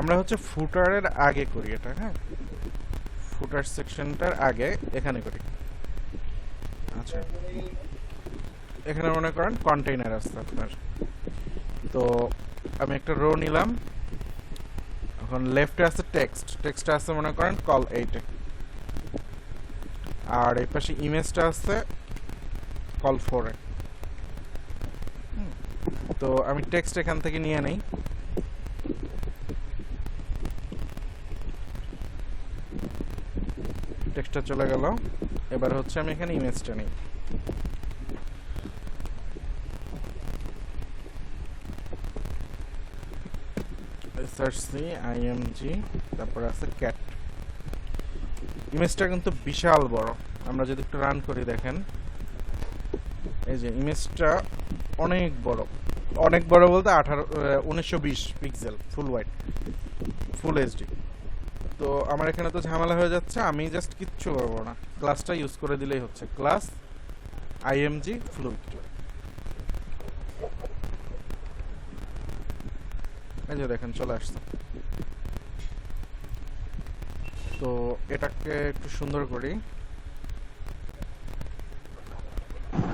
আমরা হচ্ছে ফুটারের আগে করি এটা, হ্যাঁ, ফুটার সেকশনটার আগে এখানে করি। আচ্ছা, এখানে মনে করেন কন্টেইনার আছে আপনার, তো আমি একটা রো নিলাম। এখন লেফটে আছে টেক্সট, টেক্সটটা আছে মনে করেন কল 8 এ, আর এই পাশে ইমেজটা আছে কল 4 এ। তো আমি টেক্সট এখান থেকে নিয়ে নেই, টেক্সটটা চলে গেল। এবার হচ্ছে আমি এখানে ইমেজটা নিই, সার্চি আইএমজি, তারপর আছে ক্যাট। ইমেজটা কিন্তু বিশাল বড়, আমরা যদি একটু রান করি দেখেন, এই যে ইমেজটা অনেক বড়, অনেক বড় বলতে 1920 পিক্সেল, ফুল হোয়াইট, ফুল এইচডি। তো আমার এখানে তো ঝামেলা হয়ে যাচ্ছে, আমি জাস্ট কিচ্ছু করবো না, ক্লাসটা ইউজ করে দিলেই হচ্ছে, ক্লাস আইএমজি ফ্লুইড। এই যে দেখেন চলে আসছে। তো এটাকে একটু সুন্দর করি।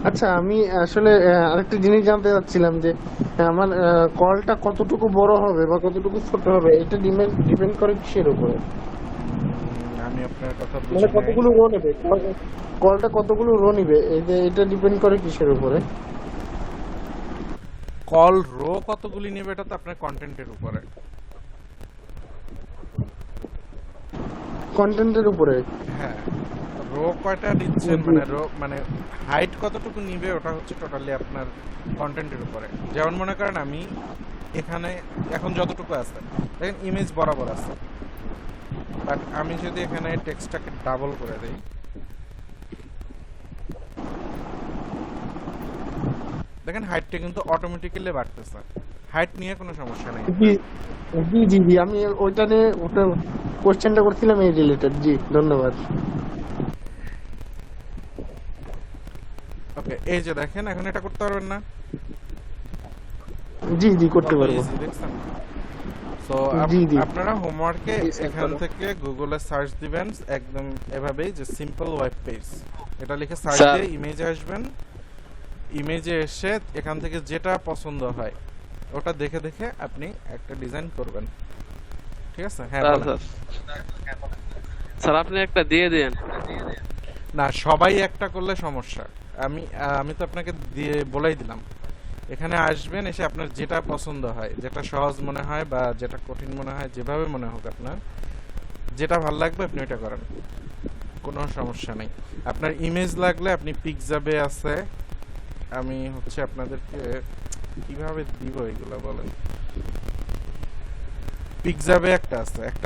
আচ্ছা, আমি আসলে আরেকটা জিনিস জানতে চাচ্ছিলাম যে আমার কলটা কতটুকু বড় হবে বা কতটুকু ছোট হবে, এটা ডিপেন্ড করে কিসের উপরে? আমি আপনার কথা মানে বুঝি নাই। কতগুলো রো নেবে, কলটা কতগুলো রো নিবে, এটা ডিপেন্ড করে কিসের উপরে? কল রো কতগুলি নেবে এটা তো আপনার কন্টেন্টের উপরে। কন্টেন্টের উপরে? হ্যাঁ, রো কয়টা দিচ্ছেন মানে রো মানে হাইট কতটুকু নিবে ওটা হচ্ছে টোটালি আপনার কন্টেন্টের উপরে। যেমন মনে করেন আমি এখানে এখন যতটুকু আছে দেখেন ইমেজ বরাবর আছে, বাট আমি যদি এখানে টেক্সটটাকে ডাবল করে দেই, দেখেন হাইটটা কিন্তু অটোমেটিক্যালি বাড়তেছে, হাইট নিয়ে কোনো সমস্যা নেই। জি জি জি জি, আমি ওইটা নিয়ে ওটা কোশ্চেনটা করছিলাম এই রিলেটেড। জি ধন্যবাদ। ওকে, এই যে দেখেন এখন এটা করতে পারবেন না? জি জি, করতে পারবো। দেখছেন? সো জি জি আপনারা হোমওয়ার্কে এখান থেকে গুগলে সার্চ দিবেন একদম এভাবেই, যে সিম্পল ওয়েব পেজ এটা লিখে সার্চ দিয়ে ইমেজে আসবেন। ইমেজে এসে এখান থেকে যেটা পছন্দ হয় ওটা দেখে দেখে আপনি একটা ডিজাইন করবেন, ঠিক আছে? হ্যাঁ স্যার আপনি একটা দিয়ে দেন না, সবাই একটা করলে সমস্যা। আমি তো আপনাকে দিয়ে বলেই দিলাম, এখানে আসবেন, এসে আপনার যেটা পছন্দ হয়, যেটা সহজ মনে হয় বা যেটা কঠিন মনে হয়, যেভাবে মনে হোক আপনার যেটা ভালো লাগবে আপনি ওইটা করেন, কোনো সমস্যা নেই। আপনার ইমেজ লাগলে আপনি পিকজাবে আছে, আমি হচ্ছে আপনাদেরকে কিভাবে দিব এগুলো বলেন। পিকজাবে একটা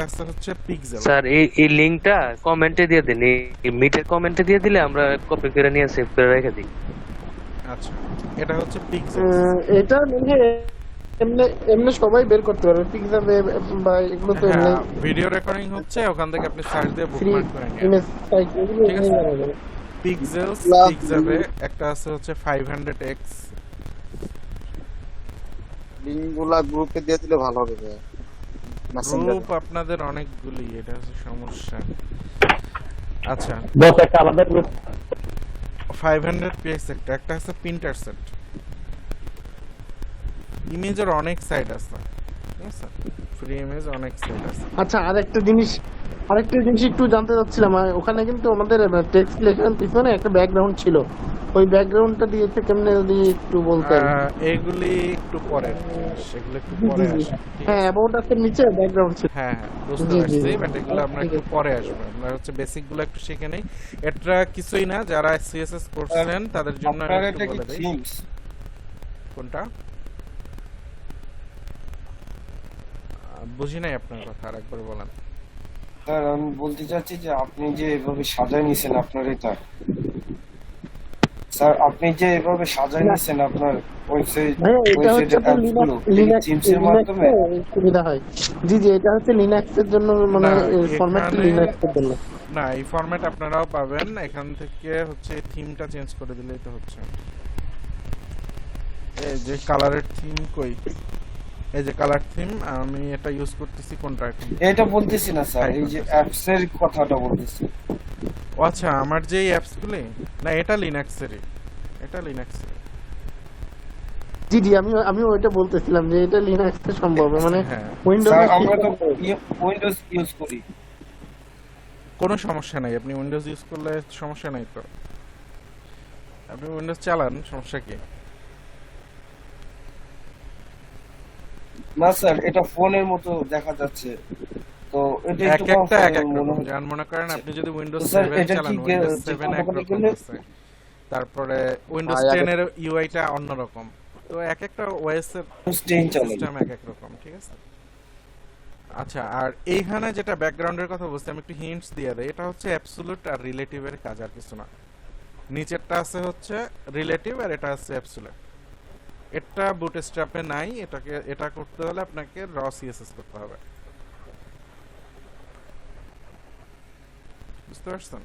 আছে হচ্ছে পিক্সেল। স্যার। এই লিংকটা কমেন্টে দিয়ে দেন, এই মিটের কমেন্টে দিয়ে দিলে আমরা কপি করে নিয়ে সেভ করে রেখে দিই। আচ্ছা, এটা হচ্ছে পিক্সেল। এটা মানে এমনি এমনি সবাই বের করতে পারবে, পিক্সাবে বা এগুলো তো এমনি ভিডিও রেকর্ডিং হচ্ছে, ওখান থেকে আপনি সার্চ দিয়ে ফ্রি বুকমার্ক করে নিন। ইমেজ সাইট, এগুলো ঠিক এমনি আছে, জানা যাবে। পিক্সেলস পিক্সেলে একটা আছে হচ্ছে 500x। লিঙ্কগুলা গ্রুপে দিয়ে দিলে ভালো হবে। গ্রুপ আপনাদের অনেকগুলি, এটা হচ্ছে সমস্যা। আচ্ছা, বস একটা আলাদা গ্রুপ। 500px একটা আছে প্রিন্টার সেট। ইমেজের অনেক সাইট আছে, ঠিক আছে, ফ্রি ইমেজ অনেক সাইট আছে। আচ্ছা, আরেকটা জিনিস একটু জানতে চাচ্ছিলাম। ওখানে কিন্তু আমাদের টেক্সট লেখার পিছনে একটা ব্যাকগ্রাউন্ড ছিল, ওই ব্যাকগ্রাউন্ডটা দিয়েছে কেমনে যদি একটু বলতেন? এইগুলি একটু পরে, সেগুলো একটু পরে আসে। হ্যাঁ, অ্যাবাউট আস এর নিচে ব্যাকগ্রাউন্ড ছিল। হ্যাঁ বুঝতে পারছি, বাট এগুলো আমরা একটু পরে আসবো। আমরা হচ্ছে বেসিক গুলো একটু শিখে নেই। এটা কিছুই না, যারা সিএসএস করছেন তাদের জন্য আমি একটু বলে দেই। কোনটা বুঝি নাই আপনার কথা, আরেকবার বলেন। স্যার আমি বলতে চাচ্ছি যে আপনি যে এভাবে সাজায় নিছেন আপনার এটা, স্যার আপনি যে এভাবে সাজায় নিছেন আপনার ওয়েবসাইটের অ্যাপগুলো থিমসের মাধ্যমে সুবিধা হয়। জি জি, এটা হচ্ছে লিনাক্সের জন্য, মানে ফরম্যাটটা লিনাক্সের জন্য। না, এই ফরম্যাট আপনারাও পাবেন, এখান থেকে হচ্ছে থিমটা চেঞ্জ করে দিলেই তো হচ্ছে। এই যে কালারের থিম কই, এই যে কালার থিম, আমি এটা ইউজ করতেছি কোনটা এখন? এটা বলতেছি না স্যার, হ্যাঁ, এই যে অ্যাপস এর কথাটা বলতেছি। ও আচ্ছা, আমার যে অ্যাপসগুলি, না এটা লিনাক্সেরই, এটা লিনাক্সের। জি জি, আমি ওইটা বলতেছিলাম যে এটা লিনাক্সে সম্ভব, মানে হ্যাঁ, উইন্ডোজ স্যার আমরা তো উইন্ডোজ ইউজ করি। কোনো সমস্যা নাই, আপনি উইন্ডোজ ইউজ করলে সমস্যা নাই তো, আপনি উইন্ডোজ চালান, সমস্যা কি? না স্যার, এটা ফোনের মতো দেখা যাচ্ছে, তো এটা এক একটু একটা এক এক মনে রকম, হচ্ছে। যেমন মনে করেন আপনি যদি উইন্ডোজ তো স্যার 7 এটা চালান, কি উইন্ডোজ যে 7 এক কোম্পানি রকম গেলে আছে, তারপরে উইন্ডোজ ভাই, 10 এর ইউআইটা অন্যরকম। তো এক একটা ওএস এর স্টেইন চলে। সিস্টেম এক এক রকম, ঠিক আছে? আচ্ছা, আর এইখানে যেটা ব্যাকগ্রাউন্ডের কথা বলছি, আমি একটু হিন্টস দিয়ে দেই। এটা হচ্ছে অ্যাবসোলুট আর রিলেটিভের কাজ, আর কিছু না। নিচেরটা আছে হচ্ছে রিলেটিভ, আর এটা আছে অ্যাবসোলুট। এটা বুটস্ট্র্যাপে নাই, এটা করতে হলে আপনাকে র সিএসএস করতে হবে, বুঝতে পারছেন?